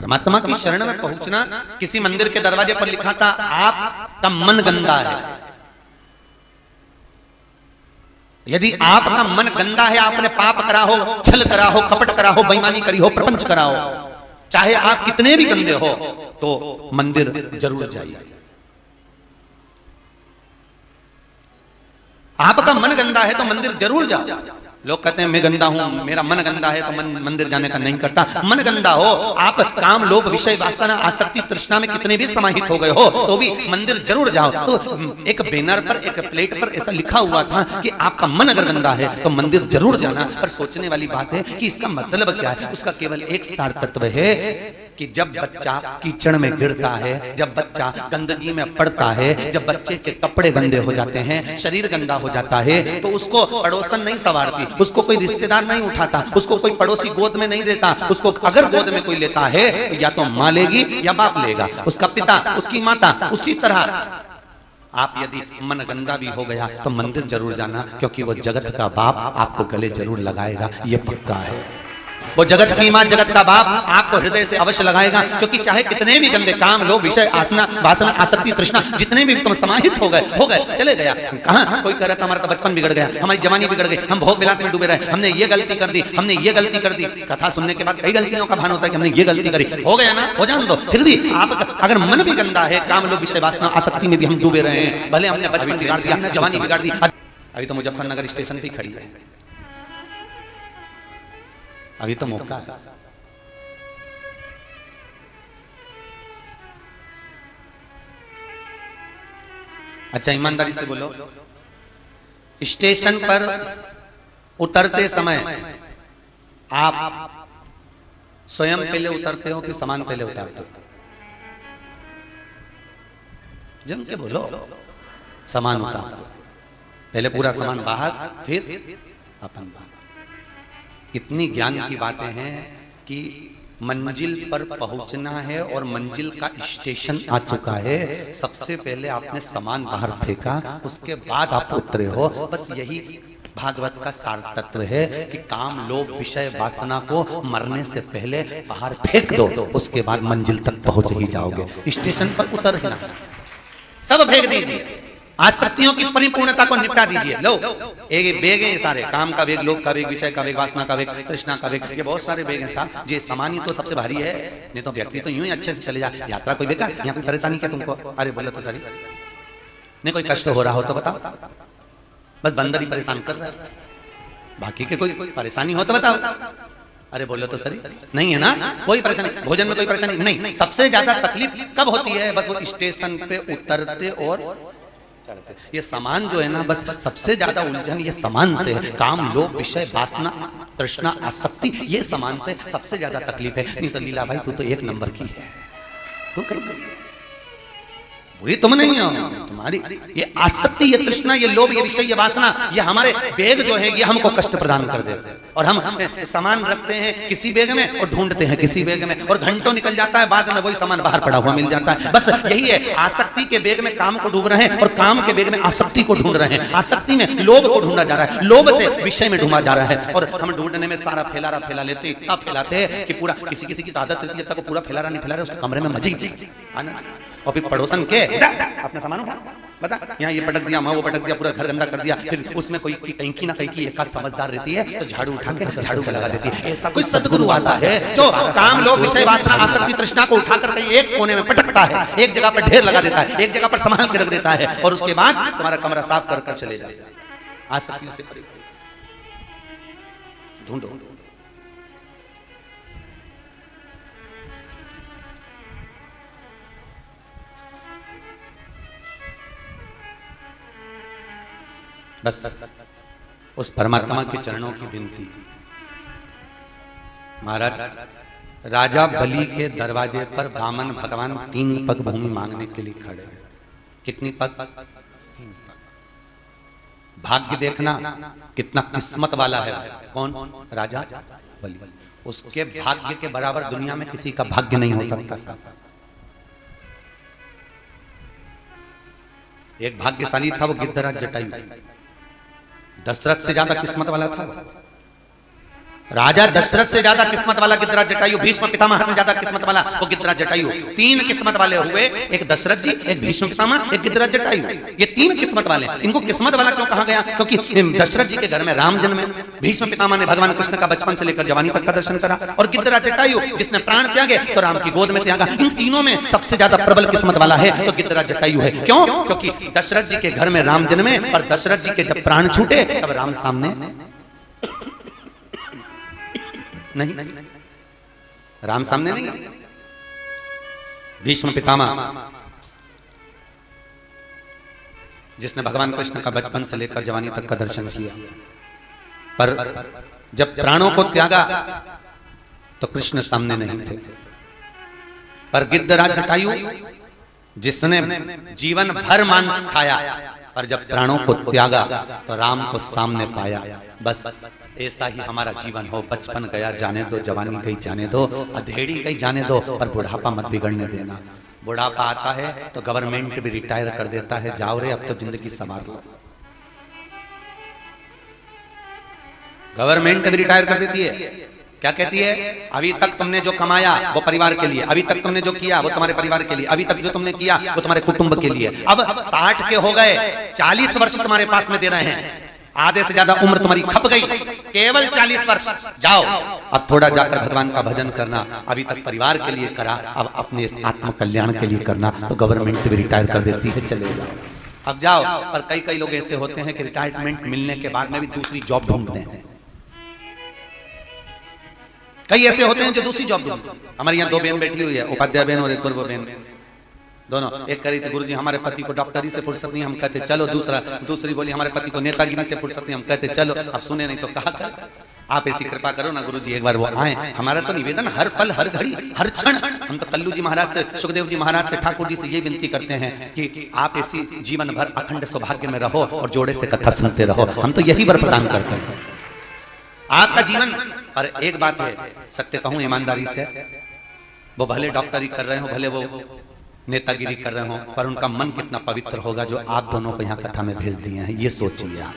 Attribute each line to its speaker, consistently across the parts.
Speaker 1: परमात्मा की शरण में पहुंचना, किसी मंदिर के दरवाजे पर लिखा था आपका मन गंदा है। यदि आपका मन गंदा है, आपने पाप करा हो, छल करा हो, कपट करा हो, बेईमानी करी हो, प्रपंच करा हो, चाहे आप कितने भी गंदे हो, तो मंदिर जरूर जाइए। आपका मन गंदा है तो मंदिर जरूर जाओ। लोग कहते हैं मैं गंदा हूं, मेरा मन गंदा है तो मंदिर जाने का नहीं करता। मन गंदा हो, आप काम लोभ विषय वासना आसक्ति तृष्णा में कितने भी समाहित हो गए हो, तो भी मंदिर जरूर जाओ। तो एक बैनर पर, एक प्लेट पर ऐसा लिखा हुआ था कि आपका मन अगर गंदा है तो मंदिर जरूर जाना। पर सोचने वाली बात है कि इसका मतलब क्या है। उसका केवल एक सार तत्व है कि जब बच्चा कीचड़ में गिरता है, जब बच्चा गंदगी में पड़ता है, जब बच्चे के कपड़े गंदे हो जाते हैं, शरीर गंदा हो जाता है, तो उसको पड़ोसन नहीं संवारती, उसको कोई रिश्तेदार नहीं उठाता, उसको कोई पड़ोसी गोद में नहीं लेता। उसको अगर गोद में कोई लेता है तो या तो मां लेगी या बाप लेगा, उसका पिता, उसकी माता। उसी तरह आप यदि मन गंदा भी हो गया तो मंदिर जरूर जाना, क्योंकि वो जगत का बाप आपको गले जरूर लगाएगा, ये पक्का है। वो जगत की मां, जगत का बाप आपको हृदय से अवश्य लगाएगा, क्योंकि चाहे कितने भी गंदे काम, लोभ विषय आसना वासना आसक्ति तृष्णा जितने भी तुम समाहित हो गए चले गया। कहां कोई कह रहा था हमारा तो बचपन बिगड़ गया, हमारी जवानी बिगड़ गई, हम भोग विलास में डूबे रहे, हमने ये गलती कर दी, हमने ये गलती कर दी। कथा सुनने के बाद कई गलतियों का भान होता है कि हमने ये गलती करी, हो गया ना, हो जान दो। फिर भी आप अगर मन भी गंदा है, काम लोभ विषय वासना आसक्ति में भी हम डूबे रहे हैं, भले हमने बचपन बिगाड़ दिया, जवानी बिगाड़ दी, अभी तो मुजफ्फरनगर स्टेशन पे खड़ी है, अभी तो मौका है। अच्छा ईमानदारी से बोलो, स्टेशन पर उतरते समय आप स्वयं पहले उतरते हो कि सामान पहले उतारते हो? जम के बोलो। सामान उतारते हो, पहले पूरा सामान बाहर, फिर अपन बाहर। कितनी ज्ञान की बातें हैं कि मंजिल पर पहुंचना है और मंजिल का स्टेशन आ चुका है, सबसे पहले आपने सामान बाहर फेंका, उसके बाद आप उतरे हो। बस यही भागवत का सार तत्व है कि काम लोभ विषय वासना को मरने से पहले बाहर फेंक दो, उसके बाद मंजिल तक पहुंच ही जाओगे। स्टेशन पर उतर ही ना, सब फेंक दीजिए, आसक्तियों की परिपूर्णता को निपटा दीजिए। लो एक बेग है, ये सारे काम का बेग, लोभ का बेग, विषय का बेग, वासना का बेग, तृष्णा का बेग, ये बहुत सारे बेग हैं साहब। ये सामान ही तो सबसे भारी है, नहीं तो व्यक्ति तो यूं ही अच्छे से चले जाए। यात्रा कोई बेकार, यहाँ कोई परेशानी क्या तुमको? अरे बोलो तो सही, नहीं कोई कष्ट हो रहा हो तो बताओ, बस बंदर ही परेशान कर रहा है, बाकी के कोई परेशानी हो तो बताओ। अरे बोलो तो सही, नहीं है ना कोई परेशानी, भोजन में कोई परेशानी नहीं। सबसे ज्यादा तकलीफ कब होती है? बस वो स्टेशन पे उतरते और चढ़ते। ये सामान जो है ना, बस सबसे ज्यादा उलझन ये सामान से, काम लोभ विषय वासना तृष्णा आसक्ति, ये सामान से सबसे ज्यादा तकलीफ है। नहीं तो लीला भाई तू तो एक नंबर की है, तू कहीं बुरी तुम नहीं हो, तुम्हारी ये आसक्ति, ये तृष्णा, ये लोभ, ये विषय, ये वासना, ये हमारे बेग जो है ये हमको कष्ट प्रदान कर देते हैं। और हम सामान रखते हैं किसी बेग में और ढूंढते हैं किसी बेग में, और घंटों निकल जाता है, बाद में वही सामान बाहर पड़ा हुआ मिल जाता है। बस यही है, आसक्ति के बेग में काम को ढूंढ रहे हैं और काम के बेग में आसक्ति को ढूंढ रहे हैं। आसक्ति में लोभ को ढूंढा जा रहा है, लोभ से विषय में ढूंढा जा रहा है, और हम ढूंढने में सारा फैला लेते, इतना फैलाते हैं कि पूरा किसी की तो आदत रहती है जब तक पूरा फैला रहा उसके कमरे में मजे ही आनंद। और फिर पड़ोसन के अपना सामान उठा, बता यहाँ ये पटक दिया, वो पटक दिया, पूरा घर गंदा कर दिया। फिर उसमें कोई कहीं की ना कहीं की एक समझदार रहती है तो झाड़ू उठा के झाड़ू पे लगा देती है। ऐसा कोई सदगुरु आता है जो काम लोभ विषय वासना आसक्ति तृष्णा को उठाकर कहीं एक कोने में पटकता है, एक जगह पर ढेर लगा देता है, एक जगह पर संभाल के रख देता है, और उसके बाद तुम्हारा कमरा साफ कर चले जाता है। आसक्तियों से ढूंढो। बस उस परमात्मा के चरणों की विनती। महाराज राजा बलि के दरवाजे पर वामन भगवान 3 पग भूमि मांगने के लिए खड़े हैं। कितनी पग? 3 पग। भाग्य देखना कितना किस्मत वाला है। कौन? राजा बलि। उसके भाग्य के बराबर दुनिया में किसी का भाग्य नहीं हो सकता साहब। एक भाग्यशाली था वो गिद्धराज जटायु, दशरथ से ज्यादा किस्मत वाला था। राजा दशरथ से ज्यादा किस्मत वाला गिद्धराज जटायु, भीष्म पितामह से ज्यादा किस्मत वाला वो गिद्धराज जटायु। तीन किस्मत वाले हुए, एक दशरथ जी, एक भीष्म पितामह, एक गिद्धराज जटायु। ये तीन किस्मत वाले। इनको किस्मत वाला क्यों कहा गया? क्योंकि दशरथ जी के घर में राम जन्मे, भीष्म पितामह ने भगवान कृष्ण का बचपन से लेकर जवानी तक का दर्शन करा, और गिद्धराज जटायु जिसने प्राण त्यागे तो राम की गोद में त्यागा। इन तीनों में सबसे ज्यादा प्रबल किस्मत वाला है तो गिद्धराज जटायु है। क्यों? क्योंकि दशरथ जी के घर में राम जन्मे, और दशरथ जी के जब प्राण छूटे तब राम सामने नहीं, राम सामने नहीं। भीष्म पितामह जिसने भगवान कृष्ण का बचपन से लेकर जवानी तक का दर्शन किया, पर जब प्राणों को त्यागा तो कृष्ण सामने नहीं थे। पर गिद्धराज जटायु जिसने जीवन भर मांस खाया, पर जब प्राणों को त्यागा तो राम को सामने पाया। बस ऐसा ही हमारा जीवन हो। बचपन गया जाने दो, जवानी गई जाने दो, अधेड़ी गई जाने दो, पर बुढ़ापा मत बिगड़ने देना। बुढ़ापा आता है तो गवर्नमेंट भी रिटायर कर देता है, जाओ रे अब तो जिंदगी संवार लो। गवर्नमेंट भी रिटायर कर देती है। क्या कहती है? अभी तक तुमने जो कमाया वो परिवार के लिए, अभी तक तुमने जो किया वो तुम्हारे परिवार के लिए, अभी तक जो तुमने किया वो तुम्हारे कुटुंब के लिए। अब 60 के हो गए, 40 वर्ष तुम्हारे पास में दे रहे हैं, आधे से ज्यादा उम्र तुम्हारी खप गई, केवल 40 वर्ष, जाओ अब थोड़ा जाकर भगवान का भजन करना। अभी तक परिवार के लिए करा, अब अपने इस आत्म कल्याण के लिए करना। तो गवर्नमेंट भी रिटायर कर देती है, चले जाओ अब जाओ। और कई लोग ऐसे होते हैं कि रिटायरमेंट मिलने के बाद में भी दूसरी जॉब ढूंढते हैं। कई ऐसे होते हैं जो दूसरी जॉब ढूंढते हैं। हमारे यहाँ 2 बहन बैठी हुई है, उपाध्याय बहन और एक और वो बहन, दोनों। एक करी थी, गुरुजी हमारे पति को डॉक्टरी से फुर्सत नहीं, हम कहते चलो। दूसरी बोली हमारे पति को नेतागिरी से फुर्सत नहीं, हम कहते चलो। अब सुने नहीं तो कहा कर, आप ऐसी कृपा करो ना गुरुजी, एक बार वो आए। हमारा तो निवेदन हर पल, हर घड़ी, हर क्षण, हम तो कल्लू जी महाराज से, सुखदेव जी महाराज से, ठाकुर जी से ये विनती करते हैं कि आप ऐसी जीवन भर अखंड सौभाग्य में रहो और जोड़े से कथा सुनते रहो। हम तो यही वर प्रदान करते हैं आपका जीवन। और एक बात है, सत्य कहूं ईमानदारी से, वो भले डॉक्टरी कर रहे हो, भले वो नेतागिरी कर रहे हो, पर उनका मन कितना पवित्र होगा जो आप दोनों को यहाँ कथा में भेज दिए हैं। ये सोचिए आप,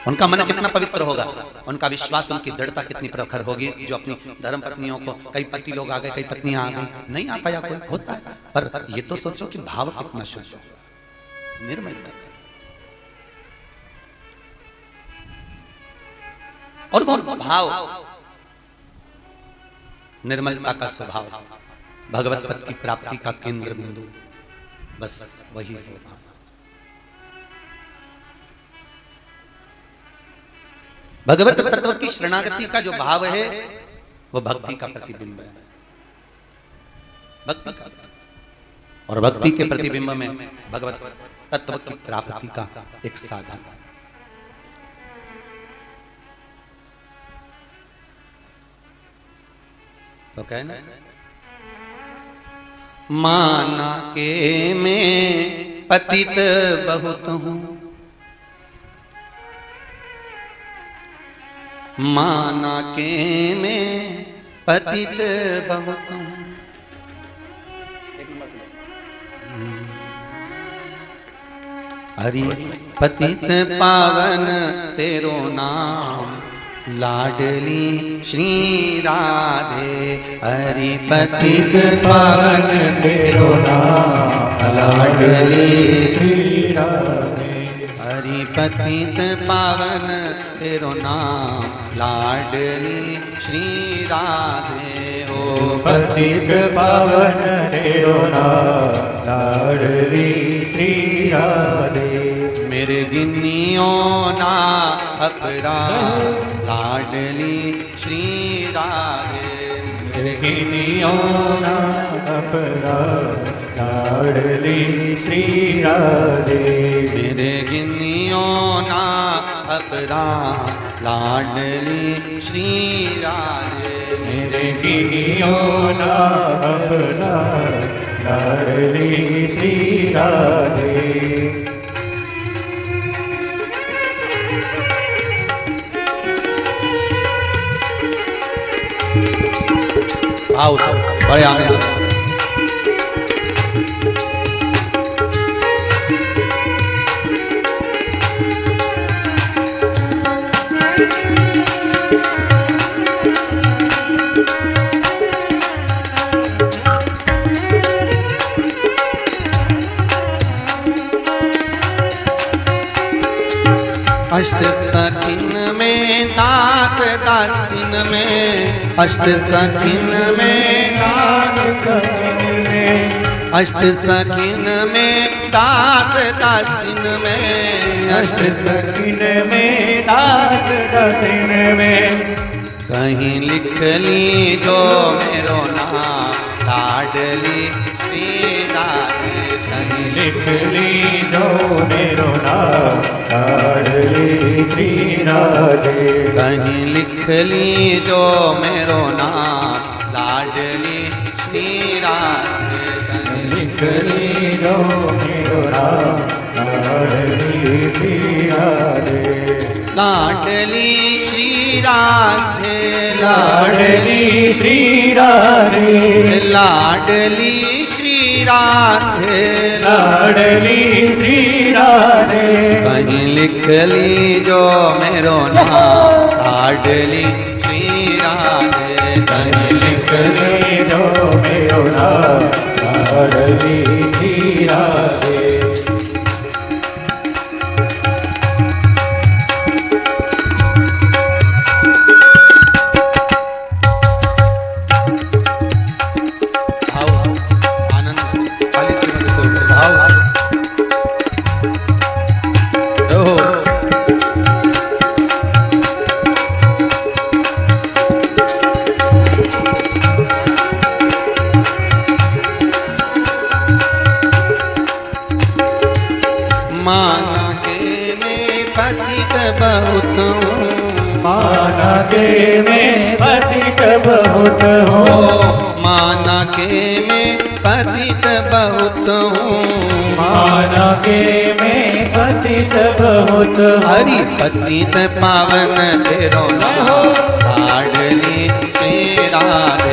Speaker 1: उनका मन कितना पवित्र होगा, उनका विश्वास, उनकी दृढ़ता कितनी प्रखर होगी। जो अपनी धर्म पत्नियों को, कई पति लोग आ गए, कई पत्नियां आ गई, नहीं आ पाया कोई, होता है, पर ये तो सोचो कि भाव कितना शुद्ध हो, निर्मल और वो भाव, निर्मलता का स्वभाव, भगवत पद की प्राप्ति का केंद्र बिंदु, बस वही है। भगवत तत्व की शरणागति का जो भाव है वो भक्ति का प्रतिबिंब है, भक्ति का। और भक्ति के प्रतिबिंब में भगवत तत्व की प्राप्ति का एक साधन। तो कहना माना के मैं पतित बहुत हूं, माना के मैं पतित बहुत हूं, हरि पतित पावन तेरो नाम, लाडली श्री राधे। हरि पतित पावन तेरो नाम, लाडली श्री राधे। हरि पतित पावन तेरो नाम, लाडली श्री राधे। ओ
Speaker 2: पतित पावन तेरो नाम, लाडली श्री राधे।
Speaker 1: मेरे गिनियों ना अपराध, लाडली श्री राधे।
Speaker 2: मेरे गिनियों ना अपराध, लाडली श्री राधे।
Speaker 1: मेरे गिनियों ना अपराध, लाडली श्री राधे।
Speaker 2: मेरे गिनियों ना अपराध, लाडली श्री राधे।
Speaker 1: आओ बड़े आने अष्ट सखिन में दास दासिन में, अष्ट सखिन में दास
Speaker 2: दासिन में,
Speaker 1: अष्ट सखिन में दास दासिन में,
Speaker 2: अष्ट सखिन में दास दासिन में।
Speaker 1: कहीं लिख ली जो मेरो नाम लाडली श्री राधे, कहीं
Speaker 2: लिख ली जो मेरो नाम लाडली श्री राधे,
Speaker 1: कहीं लिख ली जो मेरो नाम लाडली श्री राधे, कहीं
Speaker 2: लिख ली जो मेरो नाम लाडली श्री राधे।
Speaker 1: लाडली श्री राधे,
Speaker 2: लाडली श्री राधे,
Speaker 1: लाडली श्री राधे,
Speaker 2: लाडली श्री राधे,
Speaker 1: कहीं लिख ली जो मेरो नाम लाडली श्री राधे,
Speaker 2: कहीं लिख ली जो मेरो नाम लाडली श्री राधे।
Speaker 1: माना के मैं पतित बहुत हूँ,
Speaker 2: माना के मैं पतित बहुत हूँ,
Speaker 1: माना के मैं पतित बहुत हूँ,
Speaker 2: माना के मैं पतित बहुत हूँ।
Speaker 1: हरि पतित पावन तेरो नाम लाडली श्री राधे,